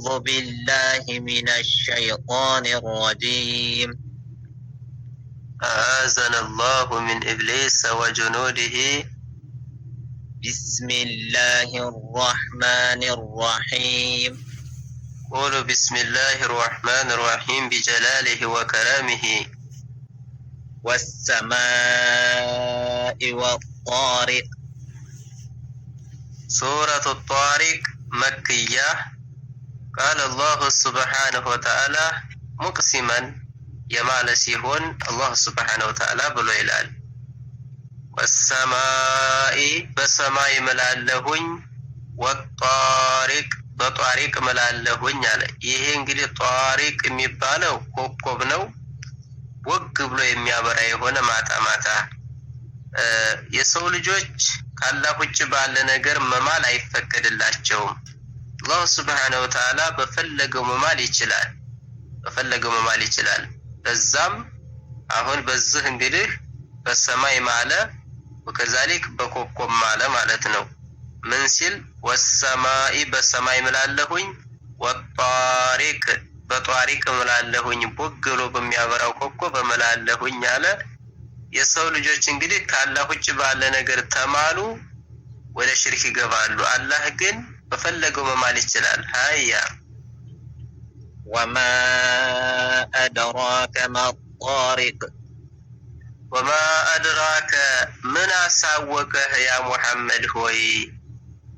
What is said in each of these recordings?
أعوذ بالله من الشيطان الرجيم. أعاذنا الله من إبليس وجنوده. بسم الله الرحمن الرحيم. قولوا بسم الله الرحمن الرحيم بجلاله وكرامه. والسماء والطارق. سورة الطارق مكية. قال الله سبحانه وتعالى مقسما يمال سيهون الله سبحانه وتعالى بلو إلال والسماء بسماء ملالهن والطارق بطارق ملالهن ይሄ እንግዲህ ጧሪቅ የሚባለው ኮከብ ነው። ወግ ብሎ የሚያበራ የሆነ ማታ ማታ የሰው ልጆች ካላህ ውጭ ባለ ነገር መማል አይፈቀድላቸውም። አላህ Subhanahu Wa Ta'ala በፈለገው መማል ይችላል። በዛም አሁን በዚህ እንግዲህ በሰማይ ማለ ወከዛሊክ በኮከብ ማለ ማለት ነው። ምን ሲል ወሰማይ በሰማይ ምላለሁኝ ወጣሪቅ በጧሪቅ ምላለሁኝ ቦግሎ በሚያበራው ኮከብ በመላለሁኝ አለ። የሰው ልጆች እንግዲህ ካላህ ውጭ ባለ ነገር ተማሉ ወደ ሽርክ ይገባሉ። አላህ ግን በፈለገው መማል ይችላል። ሃያ وما أدراك ما الطارق. وما أدراك من أساوكه يا محمد هوي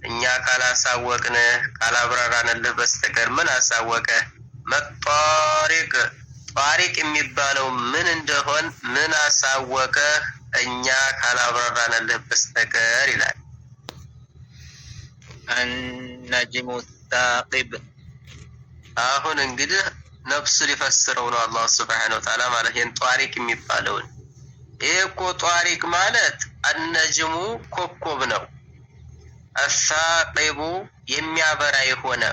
እኛ ካላሳወቅነ ካላብራራንልህ በስተቀር ምን አሳወቀህ? መጣሪቅ ጣሪቅ የሚባለው ምን እንደሆን ምን አሳወቀህ እኛ ካላብራራንልህ በስተቀር ይላል። النجم الثاقب. አሁን እንግዲህ ነፍሱ ሊፈስረው ነው አላህ Subhanahu Wa Ta'ala ማለት ይሄን ጣሪቅ የሚባለውን። ይሄ እኮ ጣሪቅ ማለት አነጅሙ ኮከብ ነው። አሳቂቡ የሚያበራ የሆነ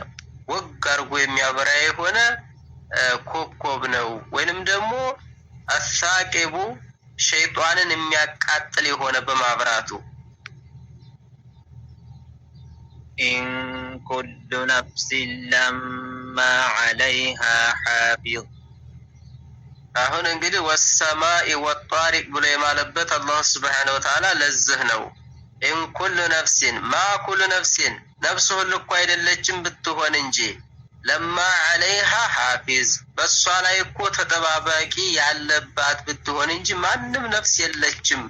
ወግ አርጎ የሚያበራ የሆነ ኮከብ ነው። ወይንም ደግሞ አሳቂቡ ሸይጣንን የሚያቃጥል የሆነ በማብራቱ إن كل نفس لما عليها حافظ. አሁን እንግዲህ ወሰማኢ ወጣሪቅ ብሎ የማለበት አላህ Subhanahu Wa Ta'ala ለዚህ ነው። إن كل نفس ما كل نفس نفس ሁሉ እኮ አይደለችም ብትሆን እንጂ لما عليها حافظ በሷ ላይ እኮ ተጠባባቂ ያለባት ብትሆን እንጂ ማንም ነፍስ የለችም።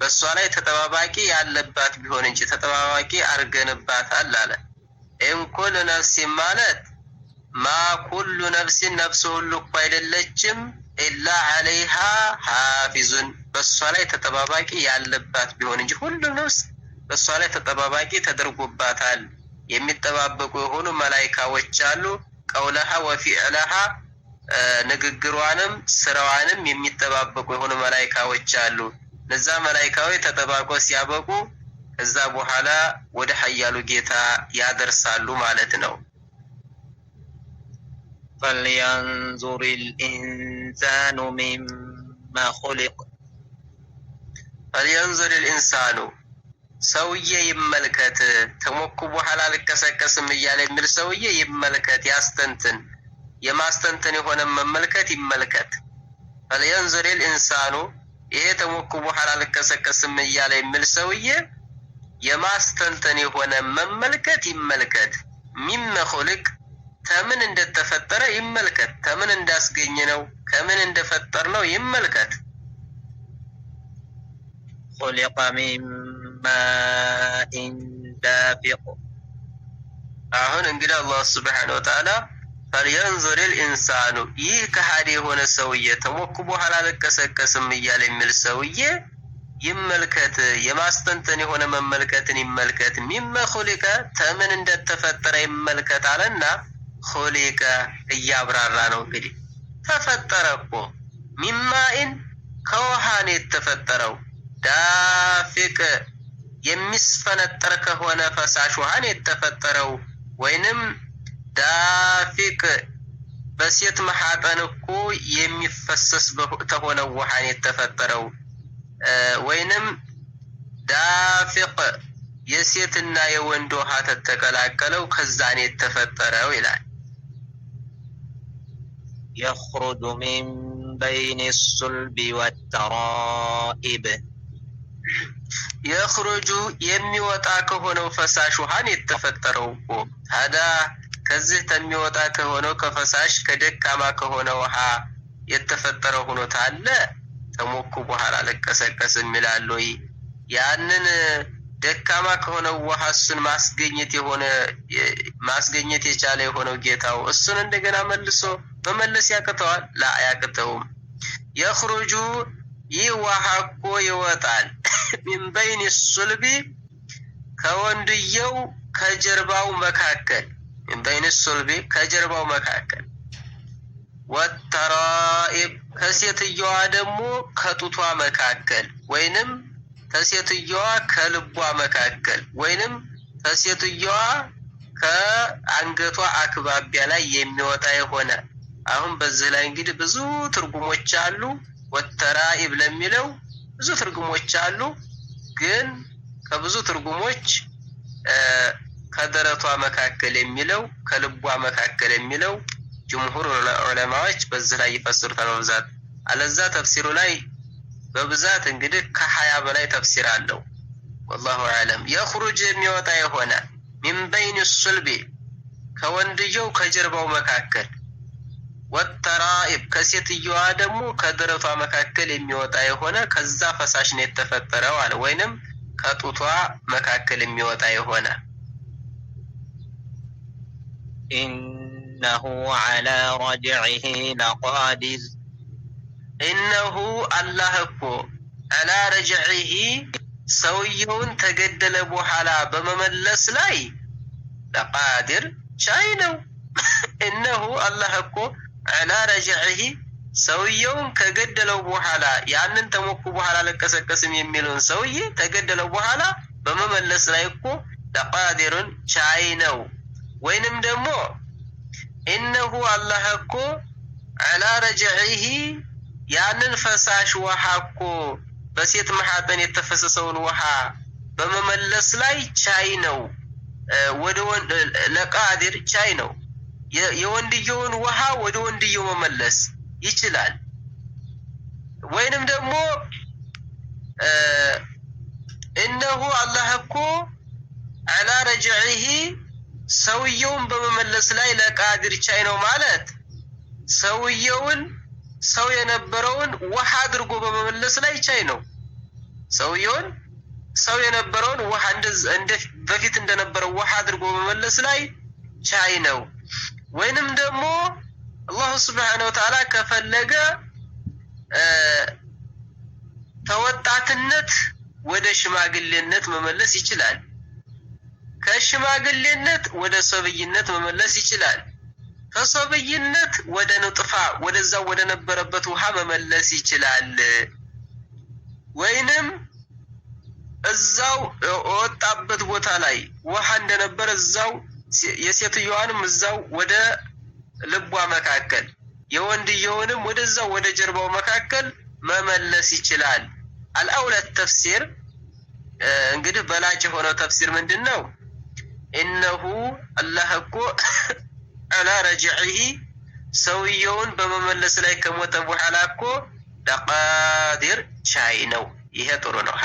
በሷ ላይ ተጠባባቂ ያለባት ቢሆን እንጂ ተጠባባቂ አርገንባታል አለ። إن كل نفس ማለት ما كل نفس ነፍስ ሁሉ እኮ አይደለችም إلا عليها حافظ በሷ ላይ ተጠባባቂ ያለባት ቢሆን እንጂ ሁሉም ነፍስ በሷ ላይ ተጠባባቂ ተደርጎባታል። የሚጠባበቁ የሆኑ መላእክቶች አሉ። ቀውለሃ ወፊዕለሃ ንግግሯንም ስራዋንም የሚጠባበቁ የሆኑ መላእክቶች አሉ። እነዛ መላእክቶች ተጠባብቀው ሲያበቁ ከዛ በኋላ ወደ ኃያሉ ጌታ ያደርሳሉ ማለት ነው። فلينظر الإنسان مما خلق. فلينظر الإنسان ሰውዬ ይመልከት። ተሞክሮ በኋላ ልከሰከስም እያለ የሚል ሰውዬ ይመልከት፣ ያስተንትን። የማስተንተን የሆነ መመልከት ይመልከት። فلينظر الإنسان ይሄ ተሞክሮ በኋላ ልከሰከስም እያለ የሚል ሰውዬ የማስተንተን የሆነ መመልከት ይመልከት። ሚመ خلق ከምን እንደተፈጠረ ይመልከት። ከምን እንዳስገኘ ነው ከምን እንደፈጠር ነው ይመልከት። خلق من ماء دافق. አሁን እንግዲህ አላህ Subhanahu Wa Ta'ala فلينظر الإنسان ይህ ከሃዲ የሆነ ሰውዬ ተሞክሮ በኋላ ልከሰከስም እያለ የሚል ሰውዬ ይመልከት። የማስተንተን የሆነ መመልከትን ይመልከት። ሚመ خلق ከምን እንደተፈጠረ ይመልከት አለና خلق እያብራራ ነው። እንግዲህ ተፈጠረ እኮ ሚማኢን ከውሃ ነው የተፈጠረው። ዳፊቅ የሚስፈነጠር ከሆነ ፈሳሽ ውሃ ነው የተፈጠረው። ወይንም ዳፊቅ በሴት ማህፀን እኮ የሚፈሰስ ከሆነ ውሃ ነው የተፈጠረው። ወይንም ዳፊቅ የሴትና የወንድ ውሃ ተተቀላቀለው ከዛ ነው የተፈጠረው ይላል። يخرج من بين الصلب والترائب የኽሩጁ የሚወጣ ከሆነው ፈሳሽ ውሃን የተፈጠረው እኮ ታዲያ ከዚህ የሚወጣ ከሆነው ከፈሳሽ ከደካማ ከሆነ ውሃ የተፈጠረው ሆኖ ታለ ተሞኩ በኋላ ለቀሰቀስም ይላል ወይ? ያንን ደካማ ከሆነው ውሃ እሱን ማስገኘት የቻለ የሆነው ጌታው እሱን እንደገና መልሶ መመለስ ያቅተዋል? ላ አያቅተውም። የኽሩጁ ይህ ውሃ እኮ ይወጣል ሚን በይን ሱልቢ ከወንድየው ከጀርባው መካከል ሚን በይን ሱልቢ ከጀርባው መካከል ወተራኢብ ከሴትየዋ ደግሞ ከጡቷ መካከል ወይንም ከሴትየዋ ከልቧ መካከል ወይንም ከሴትየዋ ከአንገቷ አክባቢያ ላይ የሚወጣ የሆነ አሁን በዚህ ላይ እንግዲህ ብዙ ትርጉሞች አሉ። ወተራኢብ ለሚለው ብዙ ትርጉሞች አሉ። ግን ከብዙ ትርጉሞች ከደረቷ መካከል የሚለው ከልቧ መካከል የሚለው ጅምሁር ዑለማዎች በዚህ ላይ ይፈስሩታል በብዛት። አለዛ ተፍሲሩ ላይ በብዛት እንግዲህ ከ20 በላይ ተፍሲር አለው። والله اعلم የኽሩጅ የሚወጣ የሆነ ሚን በይን ሱልቢ ከወንድየው ከጀርባው መካከል ወተራኢብ ከሴትየዋ ደግሞ ከደረቷ መካከል የሚወጣ የሆነ ከዛ ፈሳሽ ነው የተፈጠረው አለ። ወይንም ከጡቷ መካከል የሚወጣ የሆነ إنه على رجعه لقادر إنه الله እኮ على رجعه ሰውየውን ተገደለ በኋላ በመመለስ ላይ ለቃድር ቻይ ነው። إنه الله እኮ على رجعه ሰውየውን ከገደለው በኋላ ያንን ተሞኩ በኋላ ለቀሰቀስም የሚለውን ሰውዬ ተገደለው በኋላ በመመለስ ላይ እኮ ለቃድርን ቻይ ነው። ወይንም ደግሞ إنه الله እኮ على رجعه ያንን ፈሳሽ ውሃ እኮ በሴት ማህፀን የተፈሰሰውን ውሃ በመመለስ ላይ ቻይ ነው። ወደ ለቃድር ቻይ ነው። የወንድየውን ውሃ ወደ ወንድየው መመለስ ይችላል። ወይንም ደግሞ إنه الله እኮ على رجعه ሰውየውን በመመለስ ላይ ለቃድር ቻይ ነው ማለት ሰውየውን ሰው የነበረውን ውሃ አድርጎ በመመለስ ላይ ቻይ ነው። ሰውየውን ሰው የነበረውን ውሃ እንደ በፊት እንደነበረው ውሃ አድርጎ በመመለስ ላይ ቻይ ነው። ወይንም ደግሞ አላህ Subhanahu Wa Ta'ala ከፈለገ ተወጣትነት ወደ ሽማግሌነት መመለስ ይችላል። ከሽማግሌነት ወደ ሰብይነት መመለስ ይችላል። ከሰብይነት ወደ ንጥፋ ወደዛው ወደ ነበረበት ውሃ መመለስ ይችላል። ወይንም እዛው ወጣበት ቦታ ላይ ውሃ እንደነበረ እዛው የሴትየዋንም እዛው ወደ ልቧ መካከል የወንድየውንም ወደዛው ወደ ጀርባው መካከል መመለስ ይችላል። አልአውለት ተፍሲር እንግዲህ በላጭ የሆነው ተፍሲር ምንድነው? إنه الله እኮ على رجعه ሰውየውን በመመለስ ላይ ከሞተ በኋላ እኮ ለቃድር ቻይ ነው። ይሄ ጥሩ ነው።